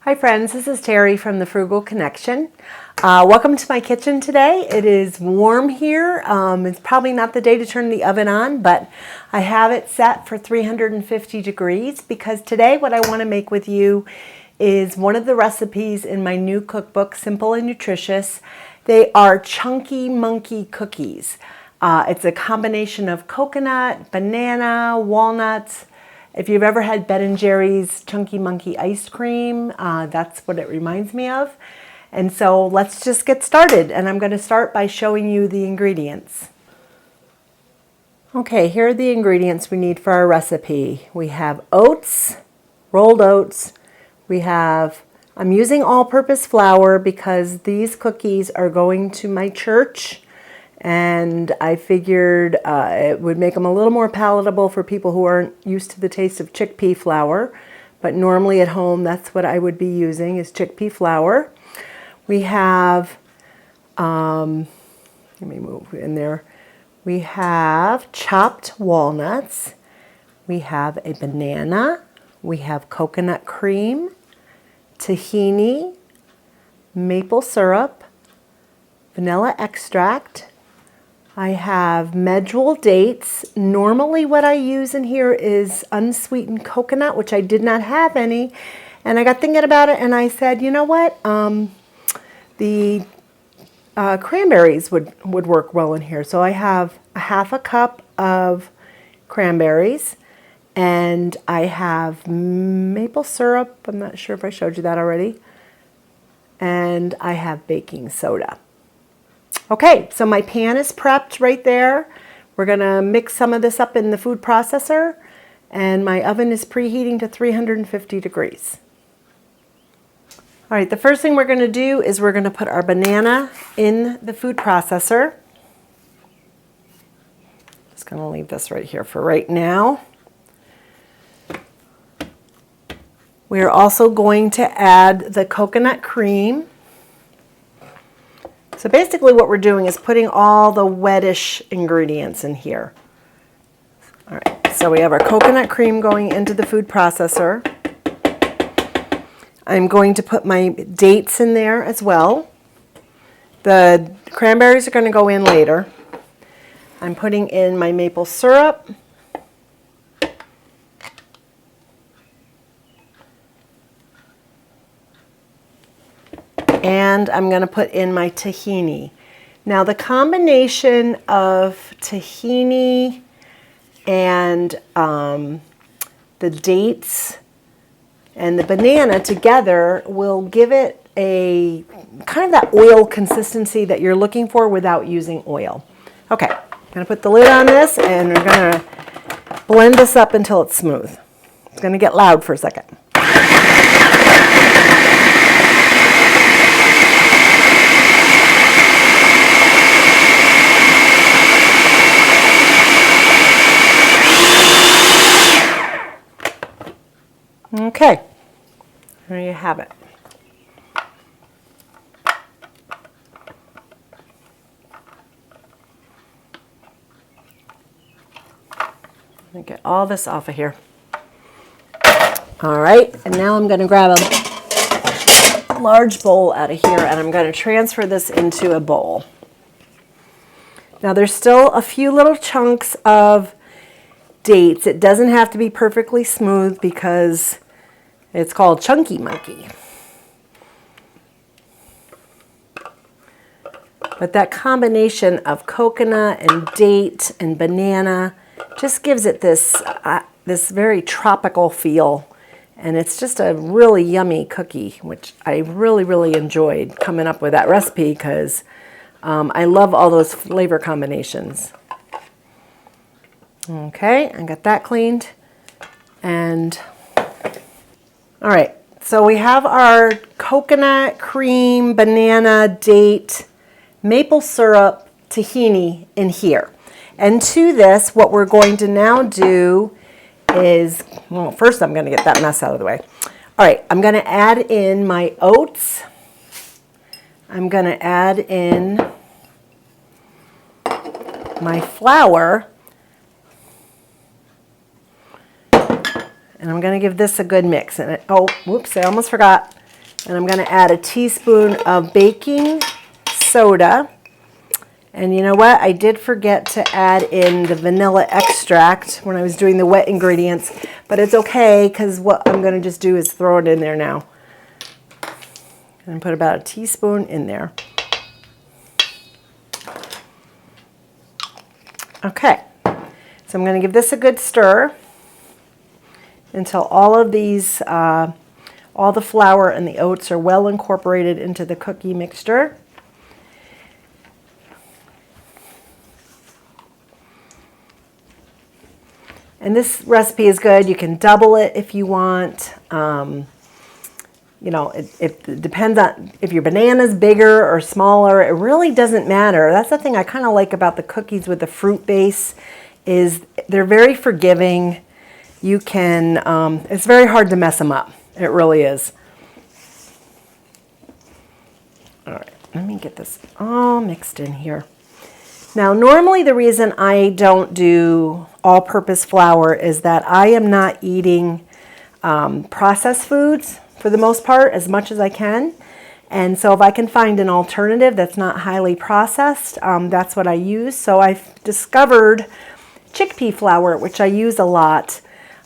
Hi friends, this is Terry from the Frugal Connection. Welcome to my kitchen today. It is warm here. It's probably not the day to turn the oven on, but I have it set for 350 degrees because today what I want to make with you is one of the recipes in my new cookbook, Simple and Nutritious. They are Chunky Monkey cookies. It's a combination of coconut, banana, walnuts. If you've ever had Ben & Jerry's Chunky Monkey ice cream, that's what it reminds me of. And so let's just get started. And I'm going to start by showing you the ingredients. Okay, here are the ingredients we need for our recipe. We have oats, rolled oats. I'm using all-purpose flour because these cookies are going to my church. And I figured it would make them a little more palatable for people who aren't used to the taste of chickpea flour. But normally at home, that's what I would be using is chickpea flour. We have, let me move in there. We have chopped walnuts. We have a banana. We have coconut cream, tahini, maple syrup, vanilla extract. I have medjool dates. Normally what I use in here is unsweetened coconut, which I did not have any. And I got thinking about it and I said, you know what? The cranberries would work well in here. So I have a half a cup of cranberries and I have maple syrup. I'm not sure if I showed you that already. And I have baking soda. Okay, so my pan is prepped right there. We're going to mix some of this up in the food processor, and my oven is preheating to 350 degrees. All right, the first thing we're going to do is we're going to put our banana in the food processor. Just going to leave this right here for right now. We are also going to add the coconut cream. So basically what we're doing is putting all the wettish ingredients in here. All right, so we have our coconut cream going into the food processor. I'm going to put my dates in there as well. The cranberries are going to go in later. I'm putting in my maple syrup. And I'm going to put in my tahini. Now the combination of tahini and the dates and the banana together will give it a kind of that oil consistency that you're looking for without using oil. Okay, I'm going to put the lid on this and we're going to blend this up until it's smooth. It's going to get loud for a second. Okay, there you have it. Let me get all this off of here. All right, and now I'm going to grab a large bowl out of here and I'm going to transfer this into a bowl. Now there's still a few little chunks of dates. It doesn't have to be perfectly smooth because it's called Chunky Monkey. But that combination of coconut and date and banana just gives it this very tropical feel. And it's just a really yummy cookie, which I really, really enjoyed coming up with that recipe because I love all those flavor combinations. Okay, I got that cleaned. And all right, so we have our coconut cream, banana, date, maple syrup, tahini in here. And to this, what we're going to now do is, well, first I'm going to get that mess out of the way. All right, I'm going to add in my oats. I'm going to add in my flour. And I'm going to give this a good mix. And oh, whoops, I almost forgot. And I'm going to add a teaspoon of baking soda. And you know what? I did forget to add in the vanilla extract when I was doing the wet ingredients, but it's okay because what I'm going to just do is throw it in there now. And put about a teaspoon in there. Okay, so I'm going to give this a good stir until all of these, all the flour and the oats are well incorporated into the cookie mixture. And this recipe is good. You can double it if you want. You know, it depends on if your banana's bigger or smaller. It really doesn't matter. That's the thing I kind of like about the cookies with the fruit base is they're very forgiving. You can, it's very hard to mess them up. It really is. All right, let me get this all mixed in here. Now, normally the reason I don't do all-purpose flour is that I am not eating processed foods for the most part as much as I can. And so if I can find an alternative that's not highly processed, that's what I use. So I've discovered chickpea flour, which I use a lot.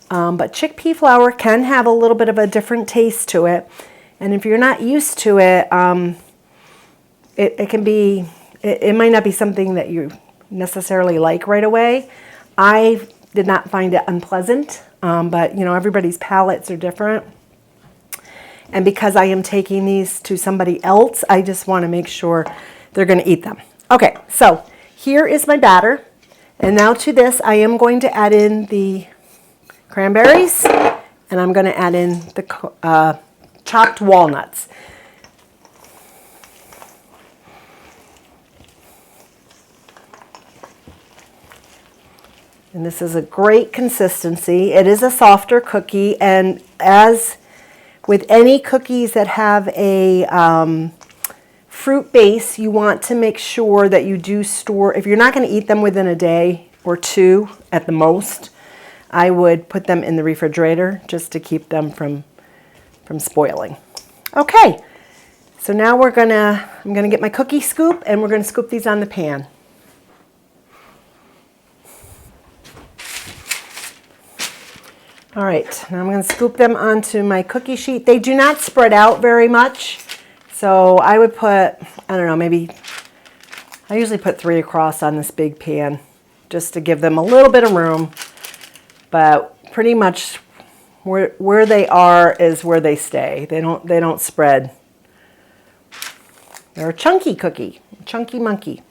But chickpea flour can have a little bit of a different taste to it. And if you're not used to it, it can be, it might not be something that you necessarily like right away. I did not find it unpleasant, but you know, everybody's palates are different. And because I am taking these to somebody else, I just want to make sure they're going to eat them. Okay, so here is my batter. And now to this, I am going to add in the cranberries, and I'm going to add in the chopped walnuts. And this is a great consistency. It is a softer cookie, and as with any cookies that have a fruit base, you want to make sure that you do store, if you're not going to eat them within a day or two at the most, I would put them in the refrigerator just to keep them from spoiling. Okay, so now I'm gonna get my cookie scoop and we're gonna scoop these on the pan. All right, now I'm going to scoop them onto my cookie sheet. They do not spread out very much, so I would put, I don't know, maybe, I usually put 3 across on this big pan just to give them a little bit of room, but pretty much where they are is where they stay. They don't spread. They're a chunky cookie, chunky monkey.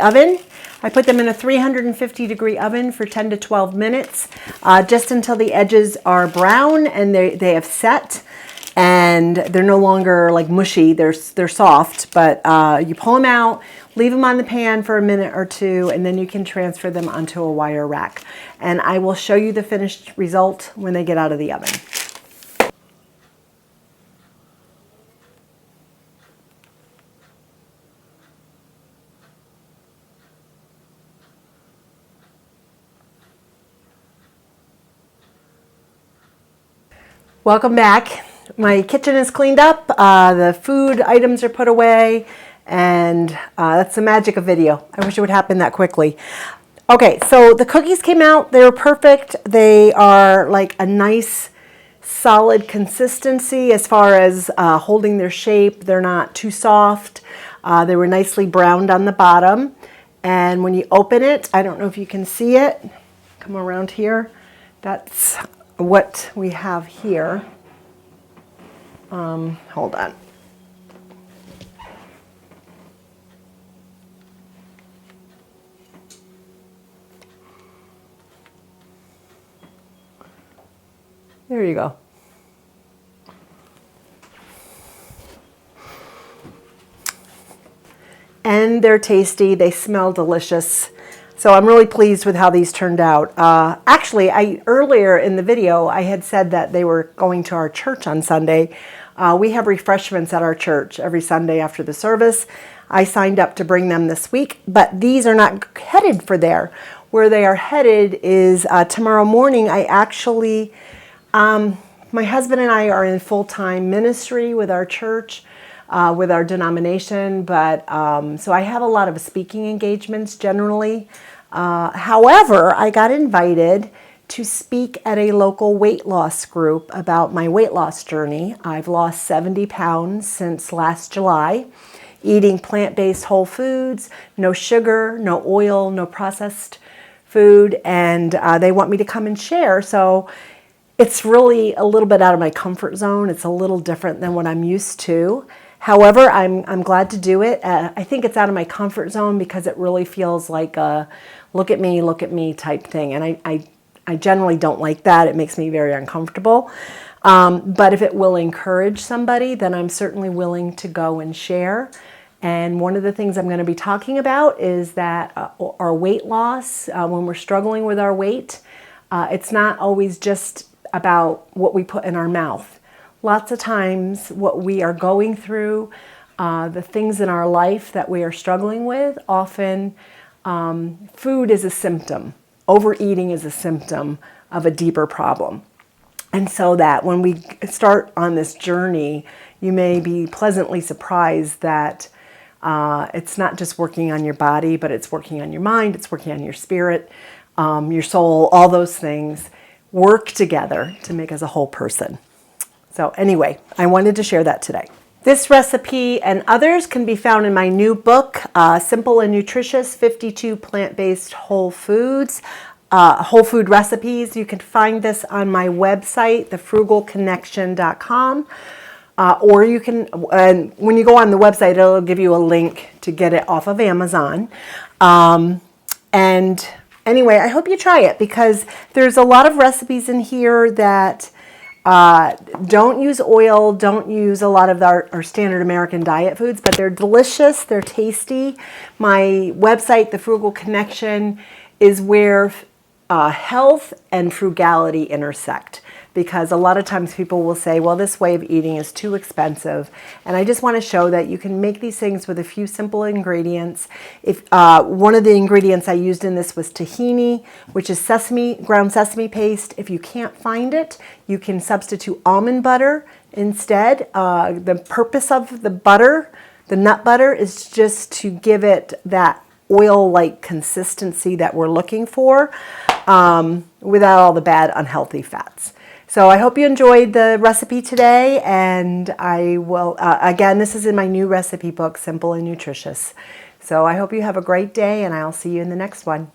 Oven. I put them in a 350 degree oven for 10 to 12 minutes, just until the edges are brown and they have set and they're no longer like mushy, they're soft, but you pull them out, leave them on the pan for a minute or two, and then you can transfer them onto a wire rack. And I will show you the finished result when they get out of the oven. Welcome back. My kitchen is cleaned up, the food items are put away, and that's the magic of video. I wish it would happen that quickly. Okay, so the cookies came out, they were perfect. They are like a nice solid consistency as far as holding their shape. They're not too soft. They were nicely browned on the bottom. And when you open it, I don't know if you can see it, come around here. That's what we have here. Hold on. There you go. And they're tasty. They smell delicious. So I'm really pleased with how these turned out. Actually, earlier in the video, I had said that they were going to our church on Sunday. We have refreshments at our church every Sunday after the service. I signed up to bring them this week, but these are not headed for there. Where they are headed is tomorrow morning. I actually, my husband and I are in full-time ministry with our church, with our denomination, but so I have a lot of speaking engagements generally. However, I got invited to speak at a local weight loss group about my weight loss journey. I've lost 70 pounds since last July, eating plant-based whole foods, no sugar, no oil, no processed food, and they want me to come and share. So it's really a little bit out of my comfort zone. It's a little different than what I'm used to. However, I'm glad to do it. I think it's out of my comfort zone because it really feels like a look at me type thing. And I generally don't like that. It makes me very uncomfortable. But if it will encourage somebody, then I'm certainly willing to go and share. And one of the things I'm going to be talking about is that our weight loss, when we're struggling with our weight, it's not always just about what we put in our mouth. Lots of times what we are going through, the things in our life that we are struggling with, often food is a symptom. Overeating is a symptom of a deeper problem. And so that when we start on this journey, you may be pleasantly surprised that it's not just working on your body, but it's working on your mind, it's working on your spirit, your soul, all those things work together to make us a whole person. So anyway, I wanted to share that today. This recipe and others can be found in my new book, Simple and Nutritious 52 Plant-Based Whole Foods, Whole Food Recipes. You can find this on my website, thefrugalconnection.com. Or you can, when you go on the website, it'll give you a link to get it off of Amazon. And anyway, I hope you try it because there's a lot of recipes in here that don't use oil, don't use a lot of our standard American diet foods, but they're delicious, they're tasty. My website, The Frugal Connection, is where health and frugality intersect, because a lot of times people will say, well, this way of eating is too expensive. And I just want to show that you can make these things with a few simple ingredients. If one of the ingredients I used in this was tahini, which is ground sesame paste. If you can't find it, you can substitute almond butter instead. The purpose of the butter, the nut butter, is just to give it that oil-like consistency that we're looking for, without all the bad, unhealthy fats. So I hope you enjoyed the recipe today, and I will, again, this is in my new recipe book, Simple and Nutritious. So I hope you have a great day, and I'll see you in the next one.